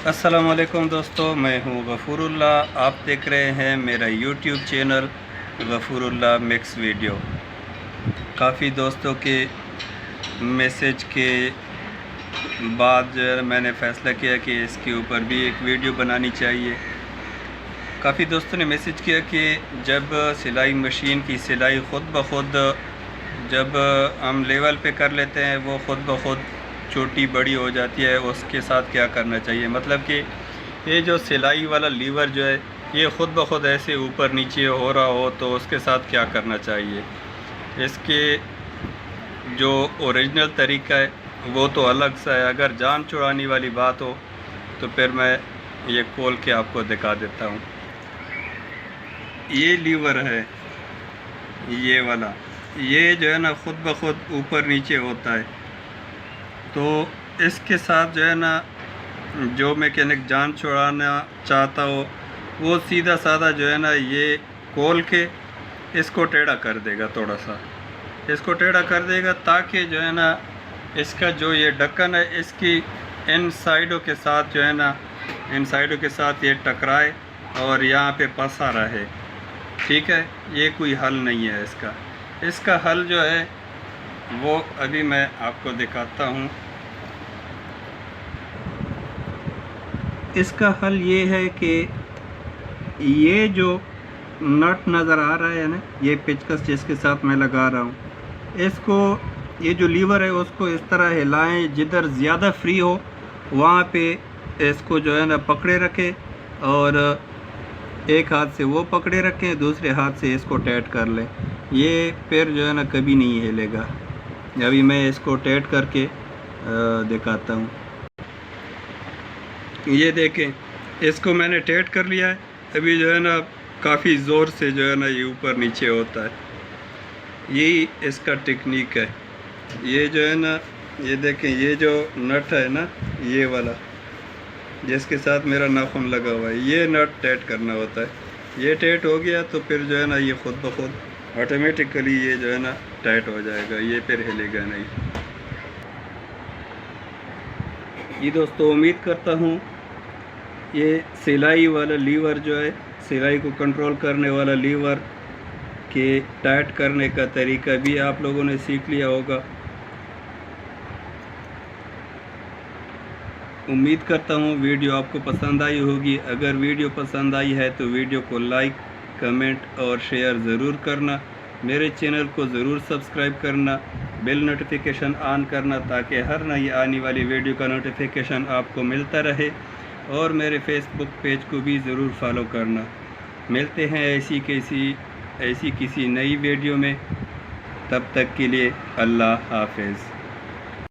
السلام علیکم دوستو، میں ہوں غفور اللہ۔ آپ دیکھ رہے ہیں میرا یوٹیوب چینل غفور اللہ مکس ویڈیو۔ کافی دوستوں کے میسج کے بعد جو ہے میں نے فیصلہ کیا کہ اس کے اوپر بھی ایک ویڈیو بنانی چاہیے۔ کافی دوستوں نے میسج کیا کہ جب سلائی مشین کی سلائی خود بخود جب ہم لیول پہ کر لیتے ہیں وہ خود بخود چھوٹی بڑی ہو جاتی ہے، اس کے ساتھ کیا کرنا چاہیے؟ مطلب کہ یہ جو سلائی والا لیور جو ہے یہ خود بخود ایسے اوپر نیچے ہو رہا ہو تو اس کے ساتھ کیا کرنا چاہیے؟ اس کے جو اوریجنل طریقہ ہے وہ تو الگ سا ہے۔ اگر جان چھڑانے والی بات ہو تو پھر میں یہ کھول کے آپ کو دکھا دیتا ہوں۔ یہ لیور ہے، یہ والا، یہ جو ہے نا خود بخود اوپر نیچے ہوتا ہے، تو اس کے ساتھ جو ہے نا جو میکینک جان چھڑانا چاہتا ہو وہ سیدھا سادہ جو ہے نا یہ کھول کے اس کو ٹیڑھا کر دے گا، تھوڑا سا اس کو ٹیڑھا کر دے گا تاکہ جو ہے نا اس کا جو یہ ڈھکن ہے اس کی ان سائڈوں کے ساتھ جو ہے نا ان سائڈوں کے ساتھ یہ ٹکرائے اور یہاں پہ پھنسا رہے۔ ٹھیک ہے، یہ کوئی حل نہیں ہے اس کا حل جو ہے وہ ابھی میں آپ کو دکھاتا ہوں۔ اس کا حل یہ ہے کہ یہ جو نٹ نظر آ رہا ہے نا، یہ پچکس جس کے ساتھ میں لگا رہا ہوں، اس کو یہ جو لیور ہے اس کو اس طرح ہلائیں جدھر زیادہ فری ہو وہاں پہ اس کو جو ہے نا پکڑے رکھے اور ایک ہاتھ سے وہ پکڑے رکھیں، دوسرے ہاتھ سے اس کو ٹائٹ کر لیں۔ یہ پھر جو ہے نا کبھی نہیں ہلے گا۔ ابھی میں اس کو ٹائٹ کر کے دکھاتا ہوں۔ یہ دیکھیں، اس کو میں نے ٹائٹ کر لیا ہے۔ ابھی جو ہے نا کافی زور سے جو ہے نا یہ اوپر نیچے ہوتا ہے۔ یہی اس کا ٹیکنیک ہے۔ یہ جو ہے نا یہ دیکھیں، یہ جو نٹ ہے نا یہ والا جس کے ساتھ میرا ناخن لگا ہوا ہے، یہ نٹ ٹائٹ کرنا ہوتا ہے۔ یہ ٹائٹ ہو گیا تو پھر جو ہے نا یہ خود بخود آٹومیٹکلی یہ جو ہے نا ٹائٹ ہو جائے گا، یہ پھر ہلے گا نہیں۔ یہ دوستو امید کرتا ہوں یہ سلائی والا لیور جو ہے، سلائی کو کنٹرول کرنے والا لیور کے ٹائٹ کرنے کا طریقہ بھی آپ لوگوں نے سیکھ لیا ہوگا۔ امید کرتا ہوں ویڈیو آپ کو پسند آئی ہوگی۔ اگر ویڈیو پسند آئی ہے تو ویڈیو کو لائک، کمنٹ اور شیئر ضرور کرنا۔ میرے چینل کو ضرور سبسکرائب کرنا، بیل نوٹیفیکیشن آن کرنا تاکہ ہر نئی آنے والی ویڈیو کا نوٹیفیکیشن آپ کو ملتا رہے، اور میرے فیس بک پیج کو بھی ضرور فالو کرنا۔ ملتے ہیں ایسی کسی نئی ویڈیو میں، تب تک کے لیے اللہ حافظ۔